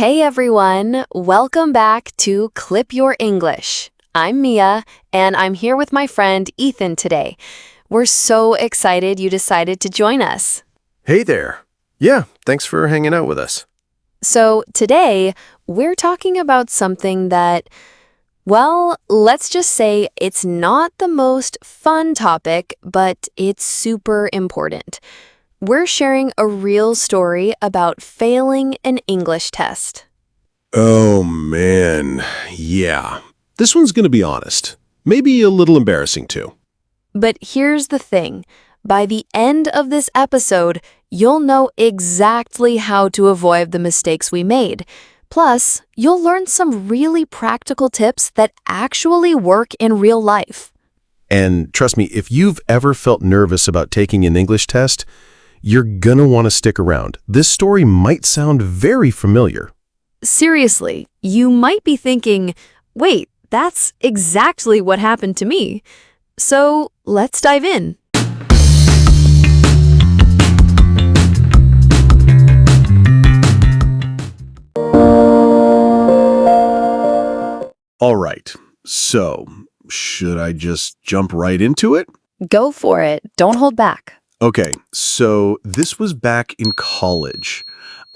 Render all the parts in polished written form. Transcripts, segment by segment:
Hey everyone, welcome back to Clip Your English. I'm Mia, and I'm here with my friend Ethan today. We're so excited you decided to join us. Hey there. Yeah, thanks for hanging out with us. So today, we're talking about something that, well, let's just say it's not the most fun topic, but it's super important. We're sharing a real story about failing an English test. Oh, man. Yeah. This one's going to be honest. Maybe a little embarrassing, too. But here's the thing. By the end of this episode, you'll know exactly how to avoid the mistakes we made. Plus, you'll learn some really practical tips that actually work in real life. And trust me, if you've ever felt nervous about taking an English test, you're going to want to stick around. This story might sound very familiar. Seriously, you might be thinking, wait, that's exactly what happened to me. So let's dive in. All right. So, should I just jump right into it? Go for it. Don't hold back. Okay, so this was back in college.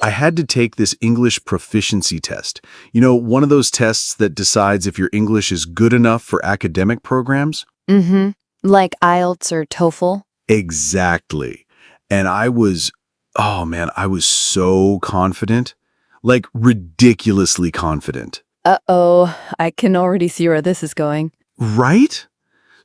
I had to take this English proficiency test. You know, one of those tests that decides if your English is good enough for academic programs? Mm-hmm. Like IELTS or TOEFL? Exactly. And I was so confident. Like, ridiculously confident. Uh-oh, I can already see where this is going. Right?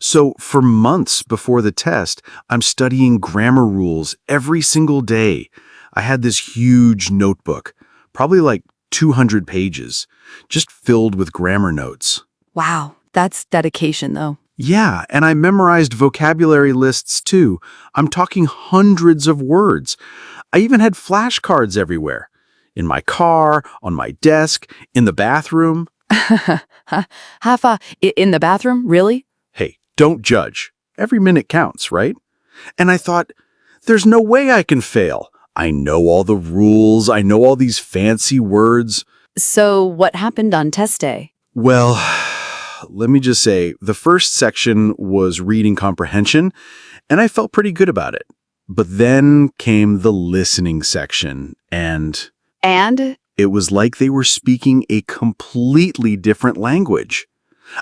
So for months before the test, I'm studying grammar rules every single day. I had this huge notebook, probably like 200 pages, just filled with grammar notes. Wow, that's dedication, though. Yeah, and I memorized vocabulary lists too. I'm talking hundreds of words. I even had flashcards everywhere. In my car, on my desk, in the bathroom. Hafa, in the bathroom? Really? Hey, don't judge. Every minute counts, right? And I thought, there's no way I can fail. I know all the rules. I know all these fancy words. So what happened on test day? Well, let me just say, the first section was reading comprehension, and I felt pretty good about it. But then came the listening section, and it was like they were speaking a completely different language.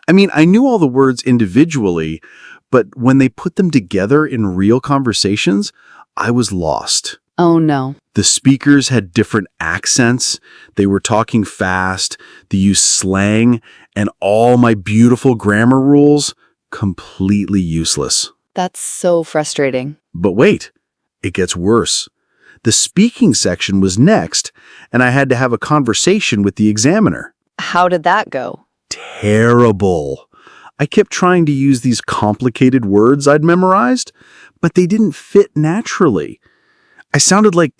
I mean, I knew all the words individually, but when they put them together in real conversations, I was lost. Oh, no. The speakers had different accents, they were talking fast, they used slang, and all my beautiful grammar rules, completely useless. That's so frustrating. But wait, it gets worse. The speaking section was next, and I had to have a conversation with the examiner. How did that go? Terrible. I kept trying to use these complicated words I'd memorized, but they didn't fit naturally. I sounded like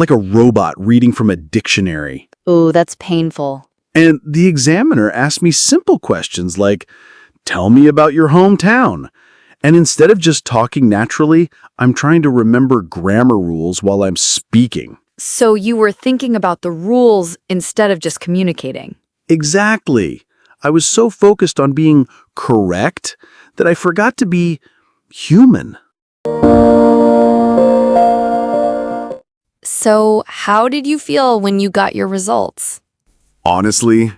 a robot reading from a dictionary. Ooh, that's painful. And the examiner asked me simple questions like, tell me about your hometown. And instead of just talking naturally, I'm trying to remember grammar rules while I'm speaking. So you were thinking about the rules instead of just communicating. Exactly. I was so focused on being correct that I forgot to be human. So, how did you feel when you got your results? Honestly,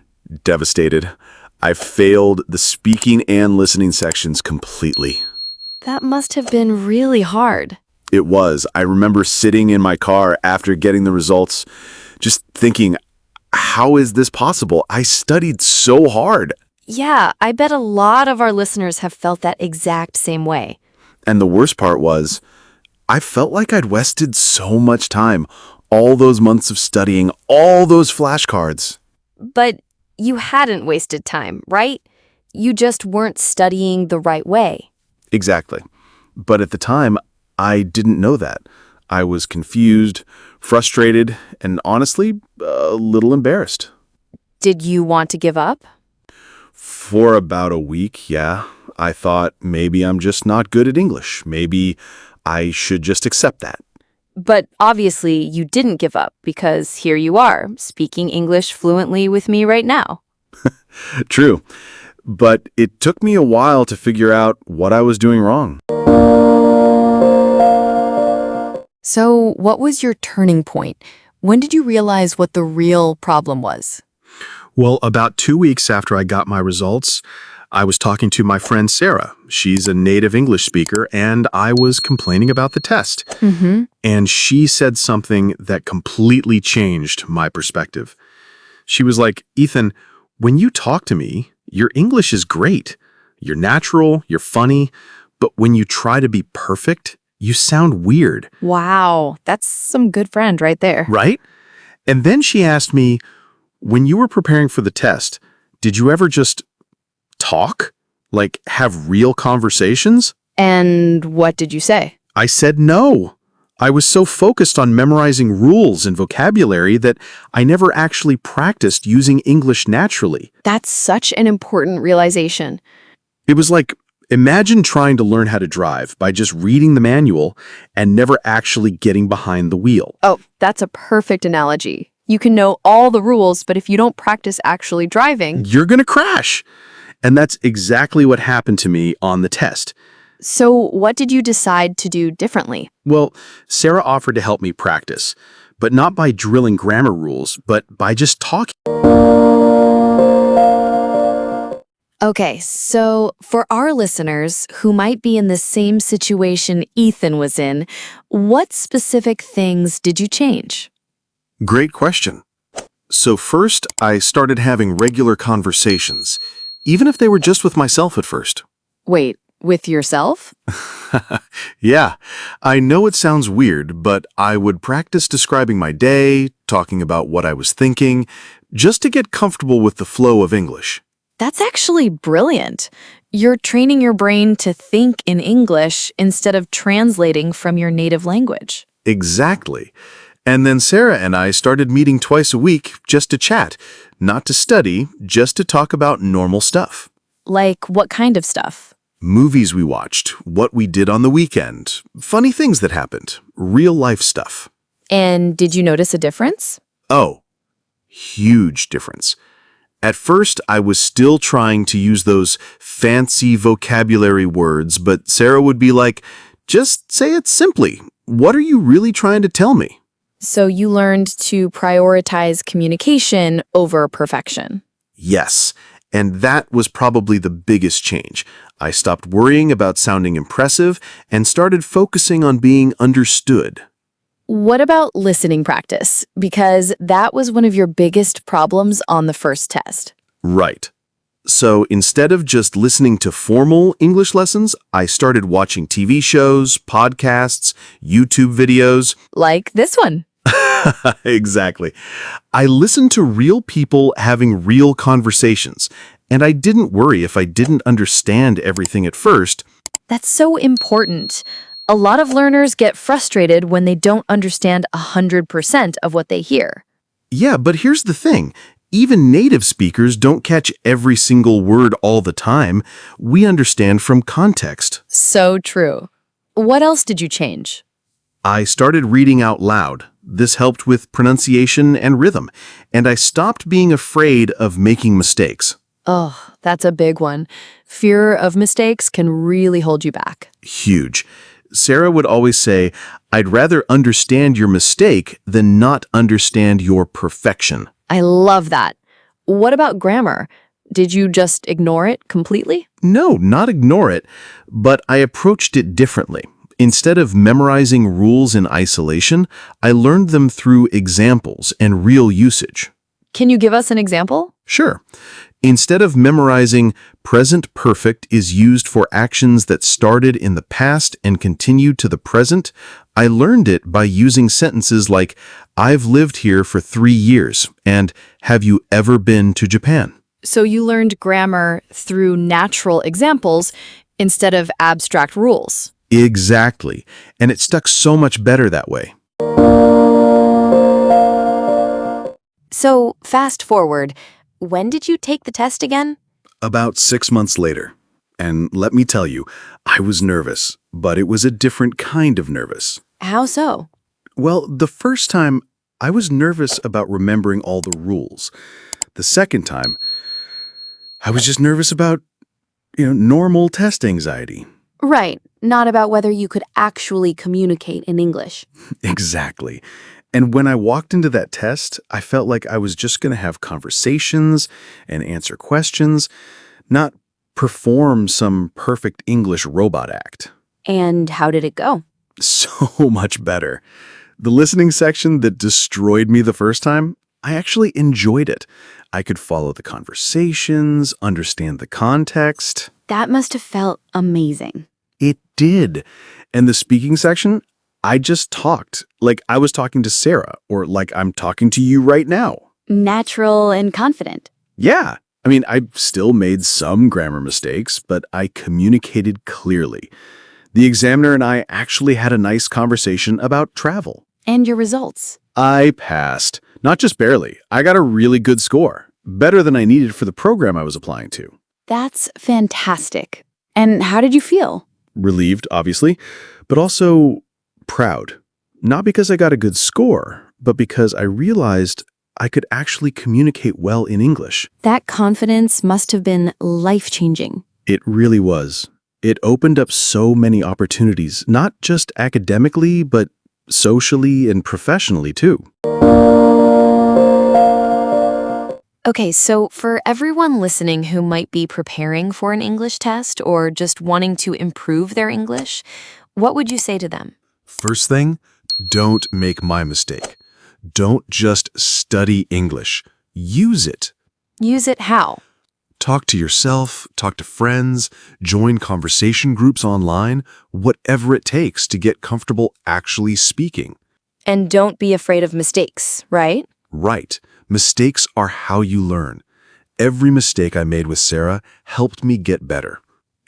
devastated. I failed the speaking and listening sections completely. That must have been really hard. It was. I remember sitting in my car after getting the results, just thinking, how is this possible? I studied so hard. Yeah, I bet a lot of our listeners have felt that exact same way. And the worst part was, I felt like I'd wasted so much time, all those months of studying, all those flashcards. But you hadn't wasted time, right? You just weren't studying the right way. Exactly. But at the time, I didn't know that. I was confused, frustrated, and honestly, a little embarrassed. Did you want to give up? For about a week, yeah. I thought maybe I'm just not good at English. Maybe I should just accept that. But obviously, you didn't give up because here you are, speaking English fluently with me right now. True. But it took me a while to figure out what I was doing wrong. So, what was your turning point? When did you realize what the real problem was? Well, about 2 weeks after I got my results, I was talking to my friend Sarah. She's a native English speaker, and I was complaining about the test. Mm-hmm. And she said something that completely changed my perspective. She was like, Ethan, when you talk to me, your English is great. You're natural, you're funny, but when you try to be perfect, you sound weird. Wow, that's some good friend right there. Right? And then she asked me, when you were preparing for the test, did you ever just talk? Like have real conversations? And what did you say? I said no. I was so focused on memorizing rules and vocabulary that I never actually practiced using English naturally. That's such an important realization. It was like, imagine trying to learn how to drive by just reading the manual and never actually getting behind the wheel. Oh, that's a perfect analogy. You can know all the rules, but if you don't practice actually driving... You're going to crash. And that's exactly what happened to me on the test. So what did you decide to do differently? Well, Sarah offered to help me practice, but not by drilling grammar rules, but by just talking. Okay, so for our listeners who might be in the same situation Ethan was in, what specific things did you change? Great question. So first, I started having regular conversations, even if they were just with myself at first. Wait, with yourself? Yeah, I know it sounds weird, but I would practice describing my day, talking about what I was thinking, just to get comfortable with the flow of English. That's actually brilliant. You're training your brain to think in English instead of translating from your native language. Exactly. And then Sarah and I started meeting twice a week just to chat, not to study, just to talk about normal stuff. Like what kind of stuff? Movies we watched, what we did on the weekend, funny things that happened, real life stuff. And did you notice a difference? Oh, huge difference. At first, I was still trying to use those fancy vocabulary words, but Sarah would be like, just say it simply. What are you really trying to tell me? So you learned to prioritize communication over perfection. Yes, and that was probably the biggest change. I stopped worrying about sounding impressive and started focusing on being understood. What about listening practice? Because that was one of your biggest problems on the first test. Right. So instead of just listening to formal English lessons, I started watching TV shows, podcasts, YouTube videos. Like this one. Exactly. I listened to real people having real conversations, and I didn't worry if I didn't understand everything at first. That's so important. A lot of learners get frustrated when they don't understand 100% of what they hear. Yeah, but here's the thing. Even native speakers don't catch every single word all the time. We understand from context. So true. What else did you change? I started reading out loud. This helped with pronunciation and rhythm, and I stopped being afraid of making mistakes. Oh, that's a big one. Fear of mistakes can really hold you back. Huge. Sarah would always say, I'd rather understand your mistake than not understand your perfection. I love that. What about grammar? Did you just ignore it completely? No, not ignore it, but I approached it differently. Instead of memorizing rules in isolation, I learned them through examples and real usage. Can you give us an example? Sure. Instead of memorizing present perfect is used for actions that started in the past and continue to the present, I learned it by using sentences like, I've lived here for 3 years, and have you ever been to Japan? So you learned grammar through natural examples instead of abstract rules. Exactly. And it stuck so much better that way. So, fast forward, when did you take the test again? About 6 months later. And let me tell you, I was nervous, but it was a different kind of nervous. How so? Well, the first time, I was nervous about remembering all the rules. The second time, I was just nervous about, normal test anxiety. Right, not about whether you could actually communicate in English. Exactly. And when I walked into that test, I felt like I was just going to have conversations and answer questions, not perform some perfect English robot act. And how did it go? So much better. The listening section that destroyed me the first time, I actually enjoyed it. I could follow the conversations, understand the context. That must have felt amazing. It did. And the speaking section, I just talked like I was talking to Sarah or like I'm talking to you right now. Natural and confident. Yeah. I mean, I still made some grammar mistakes, but I communicated clearly. The examiner and I actually had a nice conversation about travel. And your results? I passed. Not just barely. I got a really good score. Better than I needed for the program I was applying to. That's fantastic. And how did you feel? Relieved, obviously, but also proud. Not because I got a good score, but because I realized I could actually communicate well in English. That confidence must have been life-changing. It really was. It opened up so many opportunities, not just academically, but socially and professionally too. Okay, so for everyone listening who might be preparing for an English test or just wanting to improve their English, what would you say to them? First thing, don't make my mistake. Don't just study English. Use it. Use it how? Talk to yourself, talk to friends, join conversation groups online, whatever it takes to get comfortable actually speaking. And don't be afraid of mistakes, right? Right. Mistakes are how you learn. Every mistake I made with Sarah helped me get better.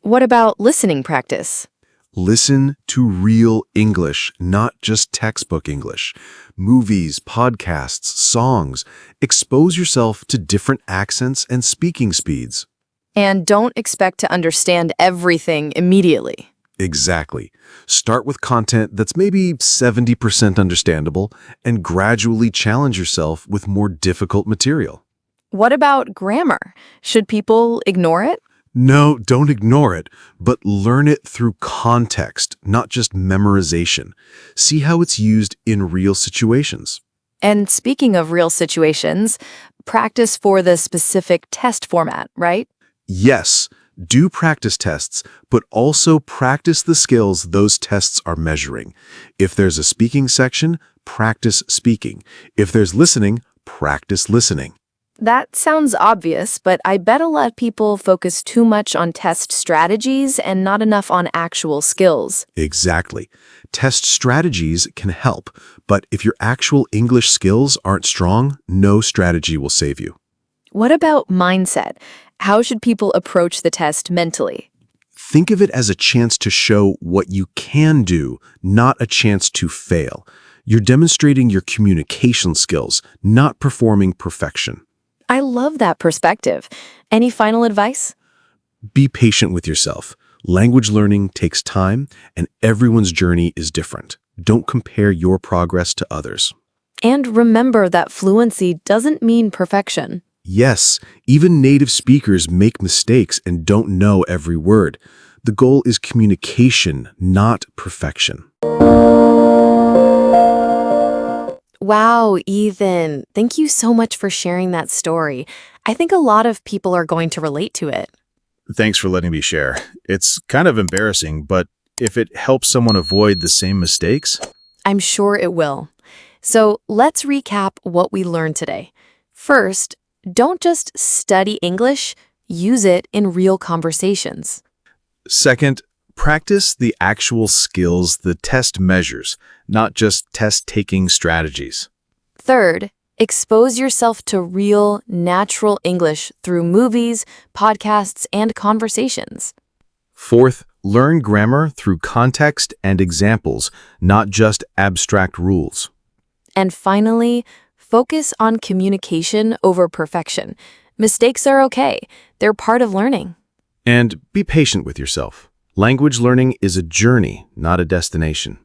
What about listening practice? Listen to real English, not just textbook English. Movies, podcasts, songs. Expose yourself to different accents and speaking speeds. And don't expect to understand everything immediately. Exactly. Start with content that's maybe 70% understandable and gradually challenge yourself with more difficult material. What about grammar? Should people ignore it? No, don't ignore it, but learn it through context, not just memorization. See how it's used in real situations. And speaking of real situations, practice for the specific test format, right? Yes, do practice tests, but also practice the skills those tests are measuring. If there's a speaking section, practice speaking. If there's listening, practice listening. That sounds obvious, but I bet a lot of people focus too much on test strategies and not enough on actual skills. Exactly. Test strategies can help, but if your actual English skills aren't strong, no strategy will save you. What about mindset? How should people approach the test mentally? Think of it as a chance to show what you can do, not a chance to fail. You're demonstrating your communication skills, not performing perfection. I love that perspective. Any final advice? Be patient with yourself. Language learning takes time, and everyone's journey is different. Don't compare your progress to others. And remember that fluency doesn't mean perfection. Yes, even native speakers make mistakes and don't know every word. The goal is communication, not perfection. Wow, Ethan, thank you so much for sharing that story. I think a lot of people are going to relate to it. Thanks for letting me share. It's kind of embarrassing, but if it helps someone avoid the same mistakes... I'm sure it will. So let's recap what we learned today. First, don't just study English, use it in real conversations. Second, practice the actual skills the test measures, not just test-taking strategies. Third, expose yourself to real, natural English through movies, podcasts, and conversations. Fourth, learn grammar through context and examples, not just abstract rules. And finally, focus on communication over perfection. Mistakes are okay. They're part of learning. And be patient with yourself. Language learning is a journey, not a destination.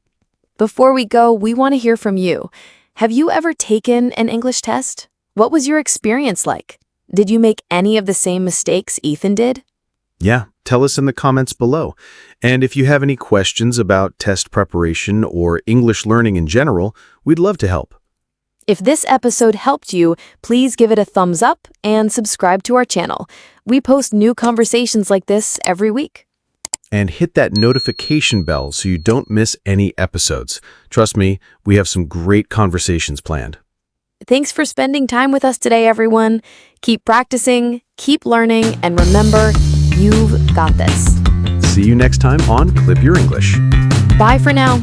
Before we go, we want to hear from you. Have you ever taken an English test? What was your experience like? Did you make any of the same mistakes Ethan did? Yeah, tell us in the comments below. And if you have any questions about test preparation or English learning in general, we'd love to help. If this episode helped you, please give it a thumbs up and subscribe to our channel. We post new conversations like this every week. And hit that notification bell so you don't miss any episodes. Trust me, we have some great conversations planned. Thanks for spending time with us today, everyone. Keep practicing, keep learning, and remember, you've got this. See you next time on Clip Your English. Bye for now.